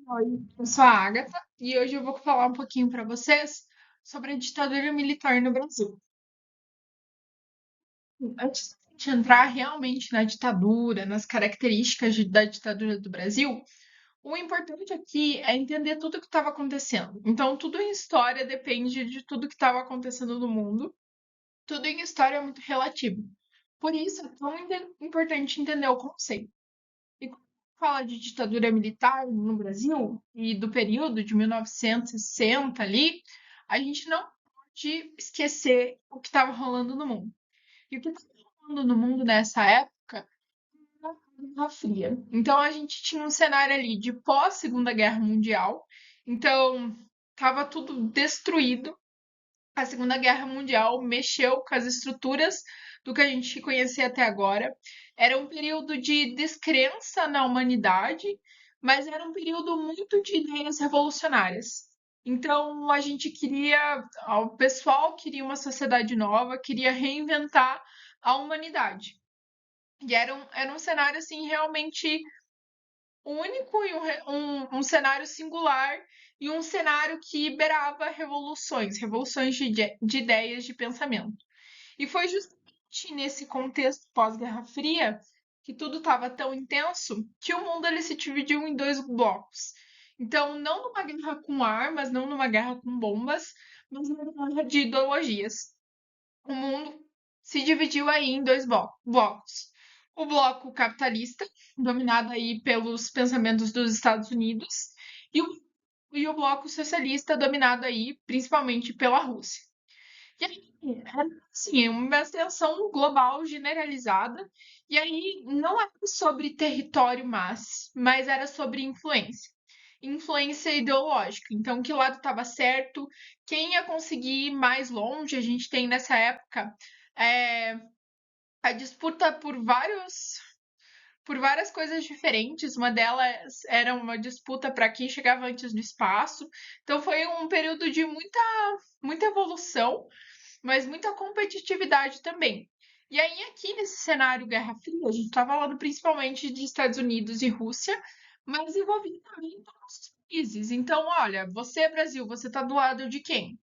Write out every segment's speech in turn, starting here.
Oi, eu sou a Agatha e hoje eu vou falar um pouquinho para vocês sobre a ditadura militar no Brasil. Antes de entrar realmente na ditadura, nas características da ditadura do Brasil, o importante aqui é entender tudo o que estava acontecendo. Então, tudo em história depende de tudo que estava acontecendo no mundo. Tudo em história é muito relativo. Por isso, é tão importante entender o conceito. E quando fala de ditadura militar no Brasil e do período de 1960 ali, a gente não pode esquecer o que estava rolando no mundo. E o que estava rolando no mundo nessa época era a Guerra Fria. Então a gente tinha um cenário ali de pós-Segunda Guerra Mundial. Então estava tudo destruído. A Segunda Guerra Mundial mexeu com as estruturas do que a gente conhecia até agora. Era um período de descrença na humanidade, mas era um período muito de ideias revolucionárias. Então a gente queria, o pessoal queria uma sociedade nova, queria reinventar a humanidade. E era um cenário assim realmente único e um cenário singular e um cenário que beirava revoluções, revoluções de ideias, de pensamento. E foi justamente nesse contexto pós-Guerra Fria que tudo estava tão intenso que o mundo ele se dividiu em dois blocos. Então, não numa guerra com armas, não numa guerra com bombas, mas numa guerra de ideologias. O mundo se dividiu aí em dois blocos. O bloco capitalista, dominado aí pelos pensamentos dos Estados Unidos, e o, e o bloco socialista, dominado aí principalmente pela Rússia. E aí, era assim, uma extensão global generalizada, e aí não era sobre território mas era sobre influência. Influência ideológica. Então, que lado estava certo, quem ia conseguir ir mais longe, a gente tem nessa época é, a disputa por várias coisas diferentes. Uma delas era uma disputa para quem chegava antes do espaço. Então foi um período de muita evolução, mas muita competitividade também. E aí, aqui nesse cenário Guerra Fria, a gente está falando principalmente de Estados Unidos e Rússia, mas envolvendo também todos os países. Então, olha, você, Brasil, você está do lado de quem?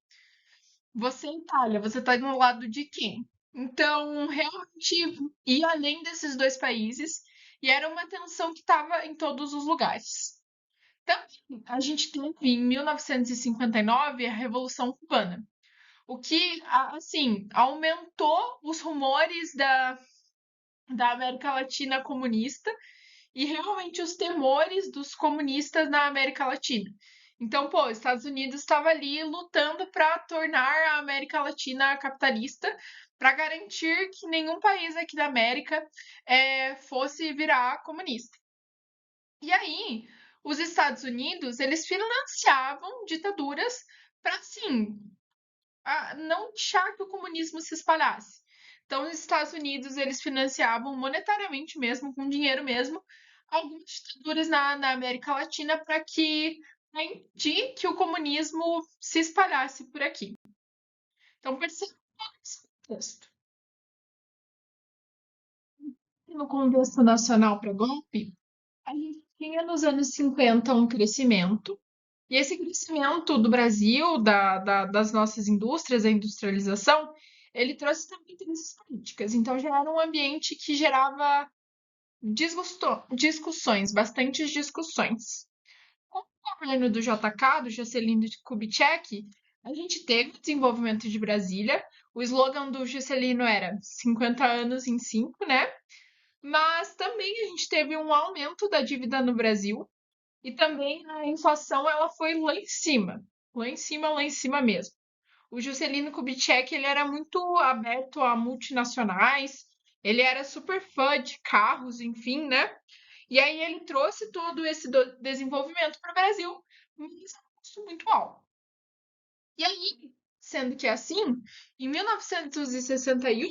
Você, Itália, você está do lado de quem? Então, realmente, ia além desses dois países, e era uma tensão que estava em todos os lugares. Também, a gente teve em 1959 a Revolução Cubana, o que, assim, aumentou os rumores da América Latina comunista e realmente os temores dos comunistas na América Latina. Então, pô, os Estados Unidos estava ali lutando para tornar a América Latina capitalista, para garantir que nenhum país aqui da América fosse virar comunista. E aí, os Estados Unidos, eles financiavam ditaduras para, assim, não deixar que o comunismo se espalhasse. Então, os Estados Unidos eles financiavam monetariamente mesmo, com dinheiro mesmo, algumas ditaduras na América Latina para impedir que o comunismo se espalhasse por aqui. Então, perceba esse contexto. No contexto nacional para golpe, a gente tinha nos anos 50 um crescimento. E esse crescimento do Brasil, das nossas indústrias, a industrialização, ele trouxe também crises políticas. Então, já era um ambiente que gerava discussões, bastantes discussões. Com o governo do JK, do Juscelino Kubitschek, a gente teve o desenvolvimento de Brasília. O slogan do Juscelino era 50 anos em 5, né? Mas também a gente teve um aumento da dívida no Brasil, e também a inflação ela foi lá em cima mesmo. O Juscelino Kubitschek ele era muito aberto a multinacionais, ele era super fã de carros, enfim, né? E aí ele trouxe todo esse desenvolvimento para o Brasil, mas a um custo muito alto. E aí, sendo que é assim, em 1961,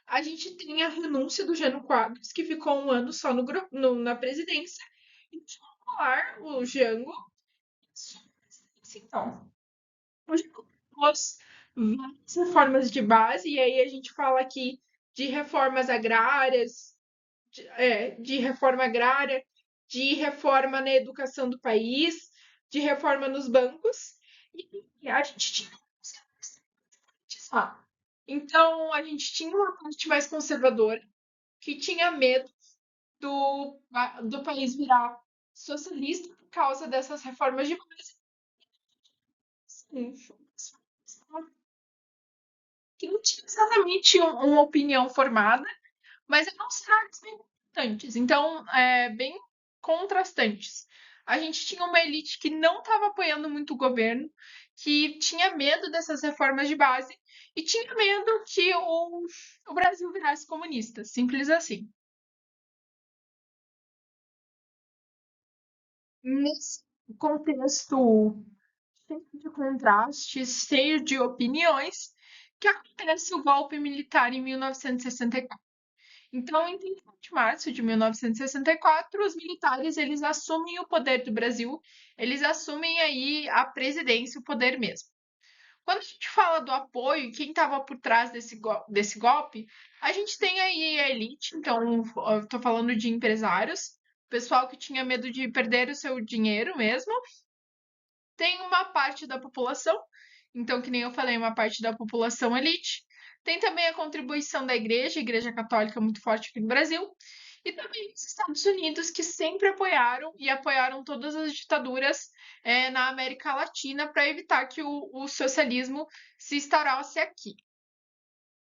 a gente tem a renúncia do Jânio Quadros, que ficou um ano só na presidência, e titular, o Jango, então, o Jango propôs várias reformas de base, e aí a gente fala aqui de reformas agrárias, de reforma agrária, de reforma na educação do país, de reforma nos bancos, e a gente tinha ah, então a gente tinha uma parte mais conservadora que tinha medo do país virar socialista por causa dessas reformas de base. Sim, que não tinha exatamente uma opinião formada, mas eram cenários bem importantes, então, bem contrastantes. A gente tinha uma elite que não estava apoiando muito o governo, que tinha medo dessas reformas de base e tinha medo que o Brasil virasse comunista, simples assim. Nesse contexto cheio de contrastes, cheio de opiniões, que acontece o golpe militar em 1964. Então, em 31 de março de 1964, os militares eles assumem o poder do Brasil, eles assumem aí a presidência, o poder mesmo. Quando a gente fala do apoio, quem estava por trás desse golpe, a gente tem aí a elite, então estou falando de empresários, pessoal que tinha medo de perder o seu dinheiro mesmo, tem uma parte da população, então, que nem eu falei, uma parte da população elite. Tem também a contribuição da igreja, a igreja católica muito forte aqui no Brasil. E também os Estados Unidos, que sempre apoiaram e apoiaram todas as ditaduras na América Latina para evitar que o socialismo se instaurasse aqui.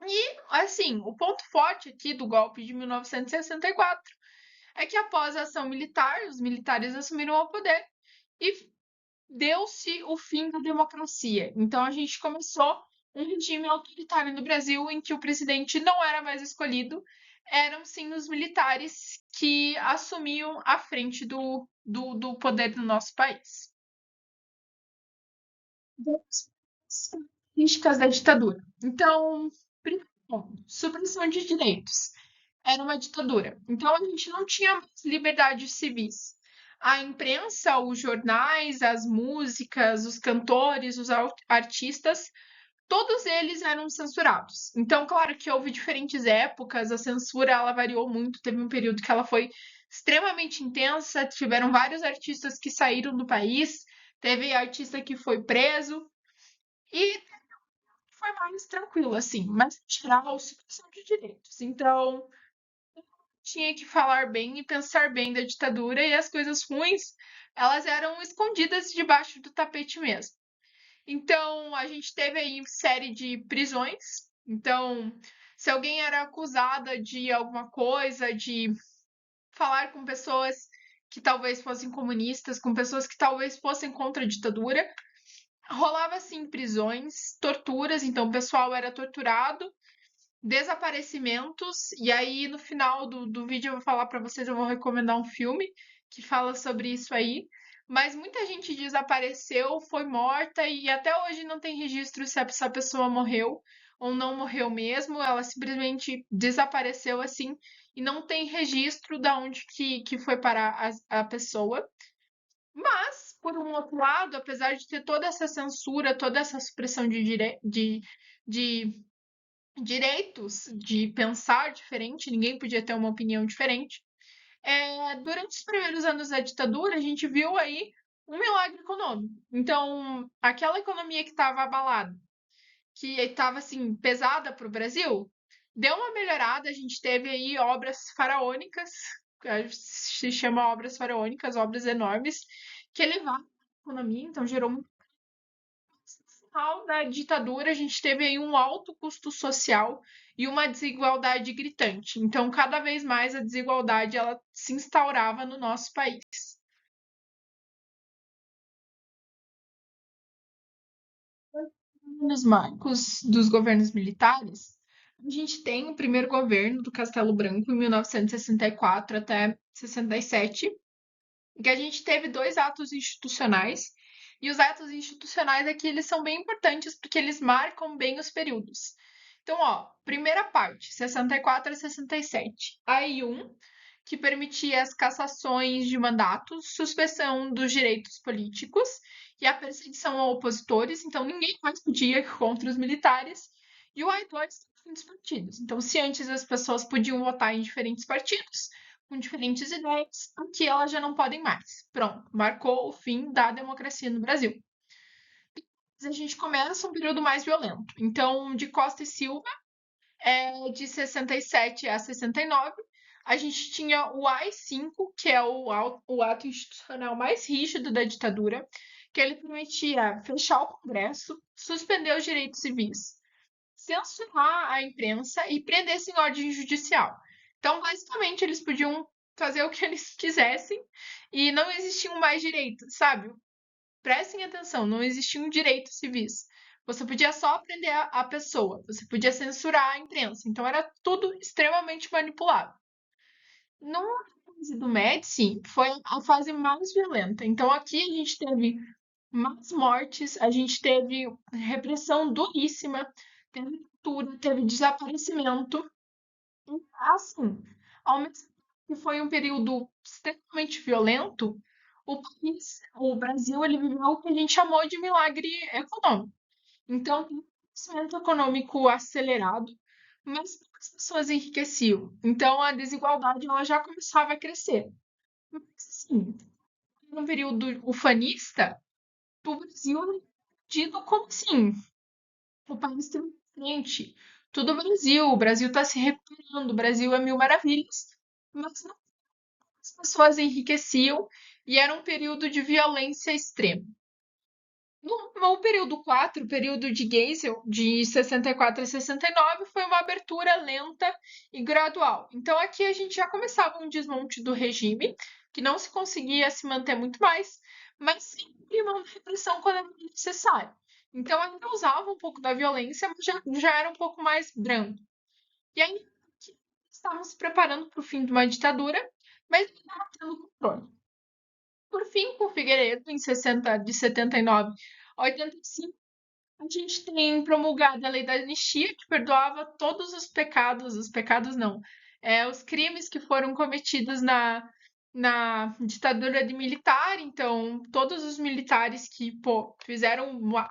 E, assim, o ponto forte aqui do golpe de 1964 é que após a ação militar, os militares assumiram o poder e deu-se o fim da democracia. Então a gente começou um regime autoritário no Brasil em que o presidente não era mais escolhido, eram sim os militares que assumiam a frente do poder do nosso país. Vamos às características da ditadura. Então, primeiro ponto, supressão de direitos. Era uma ditadura. Então a gente não tinha mais liberdades civis. A imprensa, os jornais, as músicas, os cantores, os artistas, todos eles eram censurados. Então, claro que houve diferentes épocas, a censura ela variou muito, teve um período que ela foi extremamente intensa, tiveram vários artistas que saíram do país, teve artista que foi preso e foi mais tranquilo assim, mas em geral, supressão de direitos. Então, tinha que falar bem e pensar bem da ditadura e as coisas ruins, elas eram escondidas debaixo do tapete mesmo. Então, a gente teve aí série de prisões. Então, se alguém era acusada de alguma coisa, de falar com pessoas que talvez fossem comunistas, com pessoas que talvez fossem contra a ditadura, rolava assim prisões, torturas, então o pessoal era torturado, desaparecimentos, e aí no final do vídeo eu vou falar para vocês, eu vou recomendar um filme que fala sobre isso aí. Mas muita gente desapareceu, foi morta e até hoje não tem registro se essa pessoa morreu ou não morreu mesmo. Ela simplesmente desapareceu assim e não tem registro de onde que foi parar a pessoa. Mas, por um outro lado, apesar de ter toda essa censura, toda essa supressão de direitos de pensar diferente, ninguém podia ter uma opinião diferente. Durante os primeiros anos da ditadura, a gente viu aí um milagre econômico. Então, aquela economia que estava abalada, que estava assim pesada para o Brasil, deu uma melhorada. A gente teve aí obras faraônicas, se chama obras faraônicas, obras enormes, que elevaram a economia, então gerou muito final da ditadura, a gente teve aí um alto custo social e uma desigualdade gritante. Então, cada vez mais a desigualdade ela se instaurava no nosso país. Nos marcos dos governos militares, a gente tem o primeiro governo do Castelo Branco em 1964 até 67, que a gente teve dois atos institucionais. E os atos institucionais aqui eles são bem importantes porque eles marcam bem os períodos. Então, ó, primeira parte, 64 a 67. AI1, que permitia as cassações de mandatos, suspensão dos direitos políticos e a perseguição a opositores. Então, ninguém mais podia ir contra os militares. E o AI2, fim dos partidos. Então, se antes as pessoas podiam votar em diferentes partidos, com diferentes ideias, aqui elas já não podem mais. Pronto, marcou o fim da democracia no Brasil. A gente começa um período mais violento. Então, de Costa e Silva, de 67 a 69, a gente tinha o AI-5, que é o ato institucional mais rígido da ditadura, que ele permitia fechar o Congresso, suspender os direitos civis, censurar a imprensa e prender sem ordem judicial. Então, basicamente, eles podiam fazer o que eles quisessem e não existiam mais direitos, sabe? Prestem atenção, não existiam direitos civis. Você podia só prender a pessoa, você podia censurar a imprensa. Então, era tudo extremamente manipulado. No fase do Médici, foi a fase mais violenta. Então, aqui a gente teve mais mortes, a gente teve repressão duríssima, teve tortura, teve desaparecimento. E, assim, ao mesmo tempo que foi um período extremamente violento, o Brasil, ele viveu o que a gente chamou de milagre econômico. Então, tem um crescimento econômico acelerado, mas as pessoas enriqueciam. Então, a desigualdade ela já começava a crescer. Mas, assim, num período ufanista, o Brasil era tido como assim, o país tem uma frente. Tudo o Brasil está se recuperando, o Brasil é mil maravilhas. Mas não, as pessoas enriqueciam e era um período de violência extrema. No período 4, o período de Geisel, de 64 a 69, foi uma abertura lenta e gradual. Então aqui a gente já começava um desmonte do regime, que não se conseguia se manter muito mais, mas sempre uma repressão quando era necessário. Então ainda usava um pouco da violência, mas já era um pouco mais brando. E aí estavam se preparando para o fim de uma ditadura, mas não estavam tendo controle. Por fim, com Figueiredo, em 60, de 79 a 85, a gente tem promulgado a lei da anistia, que perdoava todos os pecados não, os crimes que foram cometidos na ditadura de militar. Então, todos os militares que, pô,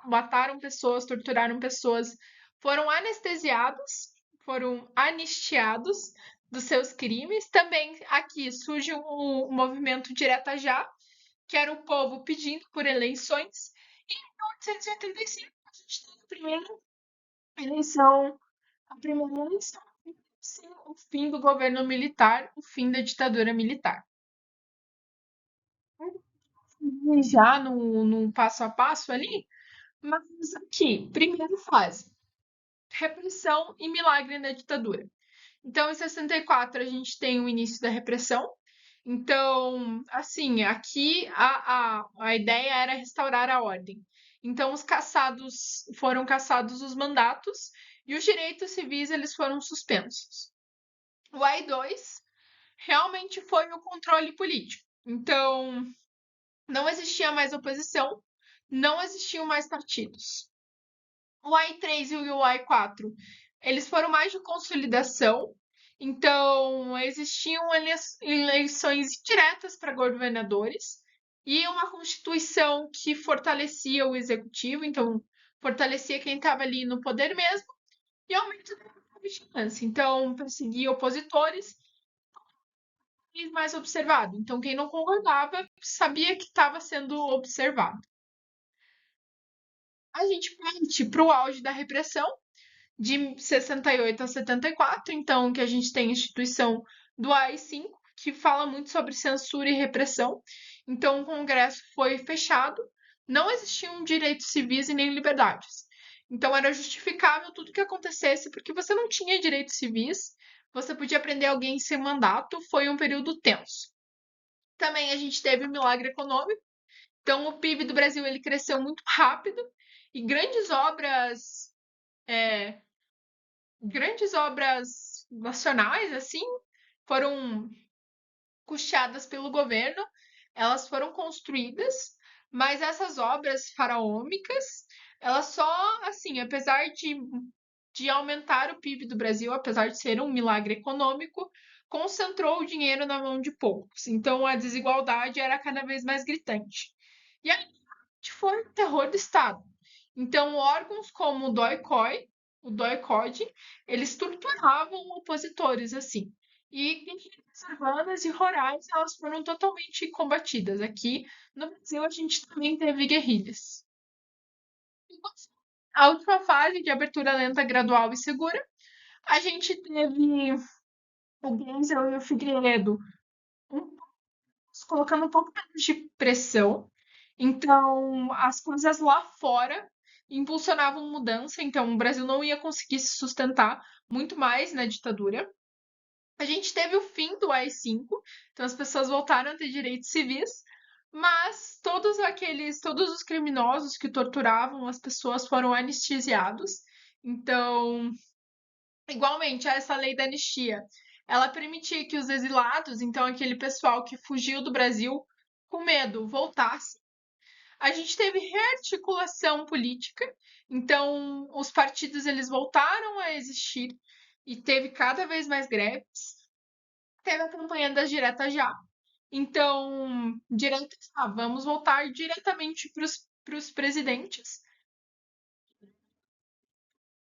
mataram pessoas, torturaram pessoas, foram anestesiados, foram anistiados dos seus crimes. Também aqui surge o movimento Direta Já, que era o povo pedindo por eleições. E em 1885, a gente tem eleição, a primeira eleição, sim, o fim do governo militar, o fim da ditadura militar. E já no passo a passo ali, mas aqui, primeira fase, repressão e milagre na ditadura. Então, em 64, a gente tem o início da repressão. Então, assim, aqui a ideia era restaurar a ordem. Então, foram cassados os mandatos e os direitos civis eles foram suspensos. O AI-2 realmente foi o controle político. Então, não existia mais oposição, não existiam mais partidos. O AI-3 e o AI-4, eles foram mais de consolidação. Então, existiam eleições diretas para governadores e uma constituição que fortalecia o executivo, então fortalecia quem estava ali no poder mesmo, e aumento da vigilância. Então, perseguia opositores e mais observado. Então, quem não concordava sabia que estava sendo observado. A gente parte para o auge da repressão, de 68 a 74, então que a gente tem a instituição do AI-5, que fala muito sobre censura e repressão. Então o Congresso foi fechado, não existiam direitos civis e nem liberdades. Então era justificável tudo que acontecesse, porque você não tinha direitos civis, você podia prender alguém sem mandato, foi um período tenso. Também a gente teve o milagre econômico, então o PIB do Brasil ele cresceu muito rápido e é, grandes obras nacionais, assim, foram custeadas pelo governo, elas foram construídas, mas essas obras faraônicas, elas só, assim, apesar de aumentar o PIB do Brasil, apesar de ser um milagre econômico, concentrou o dinheiro na mão de poucos. Então a desigualdade era cada vez mais gritante. E aí foi o terror do Estado. Então, órgãos como o DOI-COI, o DOI-CODE, eles torturavam opositores assim. E guerrilhas urbanas e rurais, elas foram totalmente combatidas. Aqui no Brasil, a gente também teve guerrilhas. A última fase de abertura lenta, gradual e segura, a gente teve o Geisel e o Figueiredo um- colocando um pouco menos de pressão. Então, as coisas lá fora impulsionavam mudança. Então, o Brasil não ia conseguir se sustentar muito mais na ditadura. A gente teve o fim do AI-5, então as pessoas voltaram a ter direitos civis, mas todos os criminosos que torturavam as pessoas foram anestesiados. Então, igualmente, essa lei da anistia, ela permitia que os exilados, então aquele pessoal que fugiu do Brasil com medo, voltasse. A gente teve rearticulação política, então os partidos eles voltaram a existir e teve cada vez mais greves. Teve a campanha das diretas já. Então, vamos voltar diretamente para os presidentes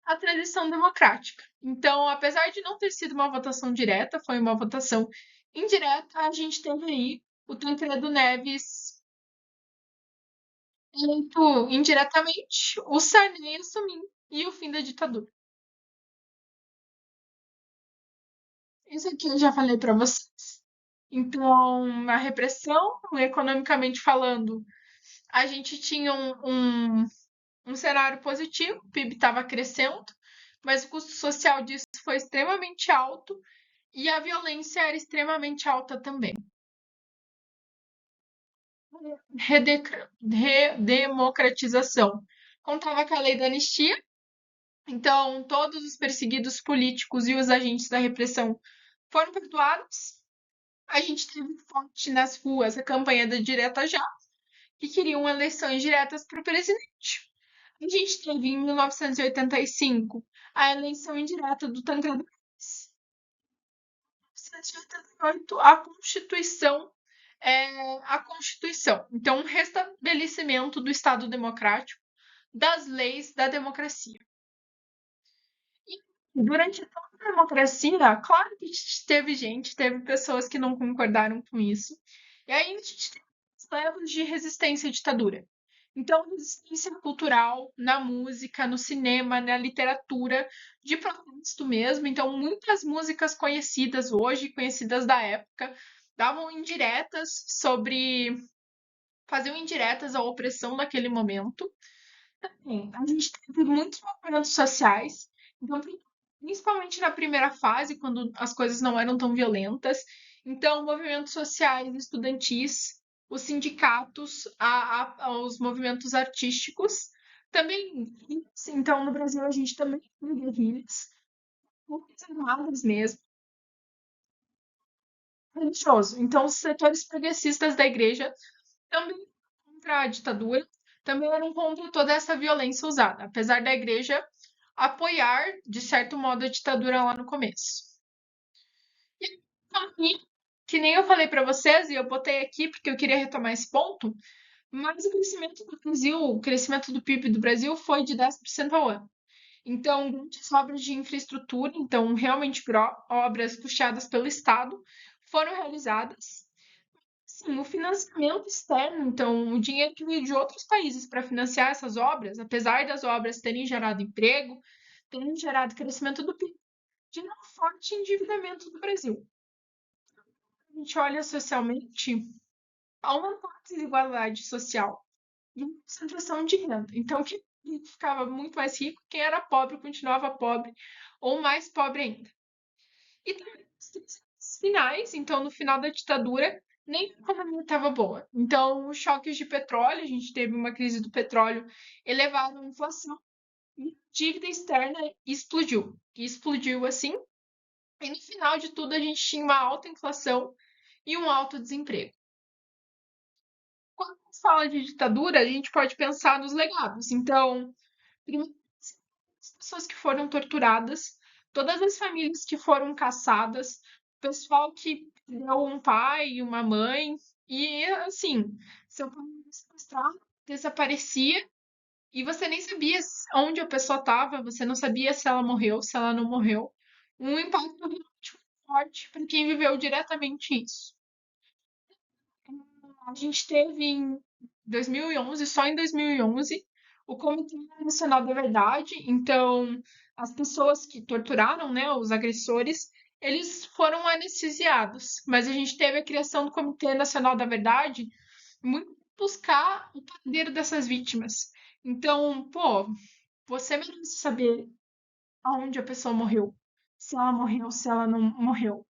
a transição democrática. Então, apesar de não ter sido uma votação direta, foi uma votação indireta, a gente teve aí o Tancredo Neves eleito indiretamente, o Sarney assumindo e o fim da ditadura. Isso aqui eu já falei para vocês. Então, a repressão, economicamente falando, a gente tinha um cenário positivo, o PIB estava crescendo, mas o custo social disso foi extremamente alto e a violência era extremamente alta também. Redemocratização. Contava com a lei da anistia, então todos os perseguidos políticos e os agentes da repressão foram perdoados. A gente teve forte nas ruas a campanha da Direta Já, que queriam eleições diretas para o presidente. A gente teve em 1985 a eleição indireta do Tancredo Neves. Em 1988, a Constituição. Então, um restabelecimento do Estado democrático, das leis da democracia. E durante toda a democracia, claro que teve pessoas que não concordaram com isso. E aí a gente teve os levos de resistência à ditadura. Então, resistência cultural na música, no cinema, na literatura, de protesto mesmo. Então, muitas músicas conhecidas hoje, conhecidas da época, davam indiretas sobre. Faziam indiretas à opressão naquele momento. Sim, a gente teve muitos movimentos sociais, então, principalmente na primeira fase, quando as coisas não eram tão violentas. Então, movimentos sociais, estudantis, os sindicatos, os movimentos artísticos. Também, então, no Brasil, a gente também tem guerrilhas, grupos armados mesmo, religioso. Então, os setores progressistas da igreja também contra a ditadura, também eram contra toda essa violência usada, apesar da igreja apoiar, de certo modo, a ditadura lá no começo. E, que nem eu falei para vocês, e eu botei aqui porque eu queria retomar esse ponto, mas o crescimento do Brasil, o crescimento do PIB do Brasil foi de 10% ao ano. Então, grandes obras de infraestrutura, então realmente obras puxadas pelo Estado, foram realizadas. Sim, o financiamento externo, então, o dinheiro que veio de outros países para financiar essas obras, apesar das obras terem gerado emprego, terem gerado crescimento do PIB, gerou um forte endividamento do Brasil. A gente olha socialmente, há uma desigualdade social e uma concentração de renda. Então, quem ficava muito mais rico, quem era pobre continuava pobre, ou mais pobre ainda. E também os finais, então, no final da ditadura, nem a economia estava boa. Então, os choques de petróleo, a gente teve uma crise do petróleo, elevaram a inflação e a dívida externa explodiu. E explodiu assim, e no final de tudo a gente tinha uma alta inflação e um alto desemprego. Quando se fala de ditadura, a gente pode pensar nos legados. Então, primeiro, as pessoas que foram torturadas, todas as famílias que foram caçadas, o pessoal que perdeu um pai e uma mãe, e assim, seu pai era sequestrado, desaparecia, e você nem sabia onde a pessoa estava, você não sabia se ela morreu, se ela não morreu. Um impacto realmente. forte para quem viveu diretamente isso. A gente teve em 2011, só em 2011, o Comitê Nacional da Verdade. Então, as pessoas que torturaram, né, os agressores, eles foram anestesiados. Mas a gente teve a criação do Comitê Nacional da Verdade muito pra buscar o paradeiro dessas vítimas. Então, pô, você merece saber aonde a pessoa morreu, se ela morreu, se ela não morreu.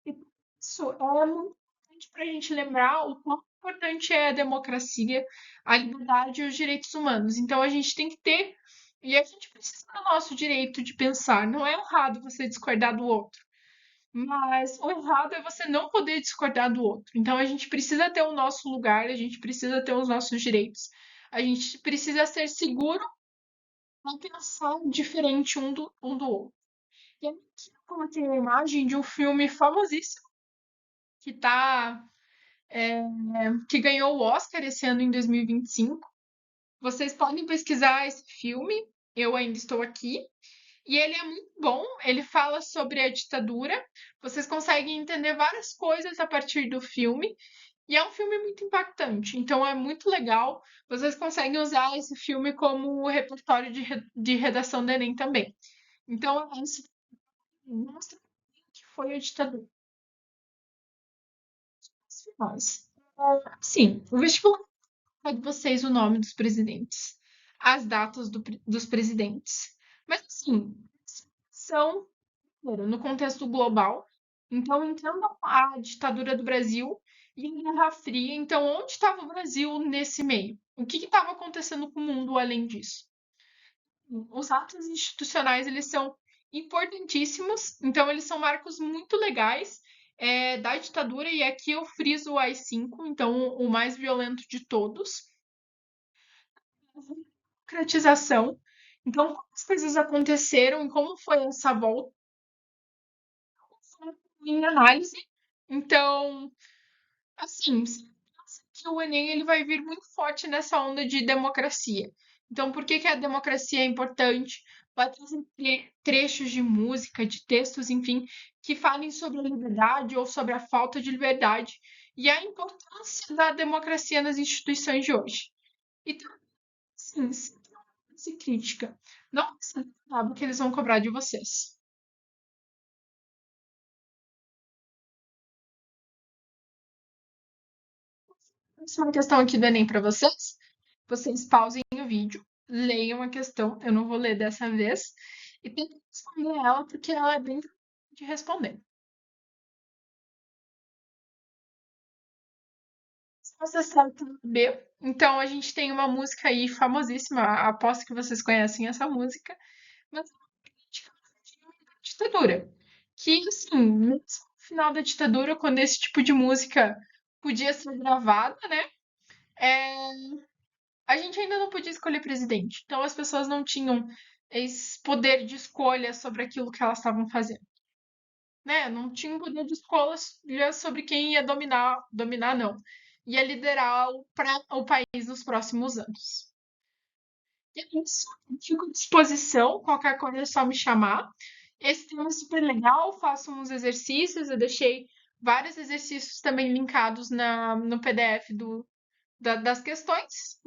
E isso é muito importante para a gente lembrar o quão importante é a democracia, a liberdade e os direitos humanos. Então a gente tem que ter, e a gente precisa do nosso direito de pensar. Não é errado você discordar do outro, mas o errado é você não poder discordar do outro. Então a gente precisa ter o nosso lugar, a gente precisa ter os nossos direitos, a gente precisa ser seguro para pensar diferente um do outro. E aqui eu coloquei a imagem de um filme famosíssimo que tá, é, que ganhou o Oscar esse ano em 2025. Vocês podem pesquisar esse filme, Eu Ainda Estou Aqui. E ele é muito bom, ele fala sobre a ditadura. Vocês conseguem entender várias coisas a partir do filme. E é um filme muito impactante, então é muito legal. Vocês conseguem usar esse filme como repertório de redação do Enem também. Então, esse mostra o que foi a ditadura. Mas, sim, o vestibular de vocês o nome dos presidentes, as datas dos presidentes. Mas, assim, são no contexto global. Então, entendam a ditadura do Brasil e a Guerra Fria. Então, onde estava o Brasil nesse meio? O que estava acontecendo com o mundo além disso? Os atos institucionais, eles são importantíssimos. Então, eles são marcos muito legais da ditadura. E aqui eu friso o AI-5, então o mais violento de todos. Democratização. Então, como as coisas aconteceram e como foi essa volta em análise. Então, assim, você pensa que o Enem ele vai vir muito forte nessa onda de democracia. Então, por que que a democracia é importante? Vai trazer trechos de música, de textos, enfim, que falem sobre a liberdade ou sobre a falta de liberdade e a importância da democracia nas instituições de hoje. Então, assim, se crítica. Não sabe o que eles vão cobrar de vocês. Essa é uma questão aqui do Enem para vocês. Vocês pausem o vídeo, leiam a questão, eu não vou ler dessa vez, e tentem responder ela, porque ela é bem de responder. Se você acerta B, então a gente tem uma música aí famosíssima, aposto que vocês conhecem essa música, mas é uma crítica à ditadura. Que, assim, no final da ditadura, quando esse tipo de música podia ser gravada, né? É, a gente ainda não podia escolher presidente. Então as pessoas não tinham esse poder de escolha sobre aquilo que elas estavam fazendo, né? Não tinham poder de escolha sobre quem ia dominar não, ia liderar o país nos próximos anos. E é isso. Fico à disposição, qualquer coisa é só me chamar. Esse tema é super legal, faço uns exercícios, eu deixei vários exercícios também linkados no PDF das questões.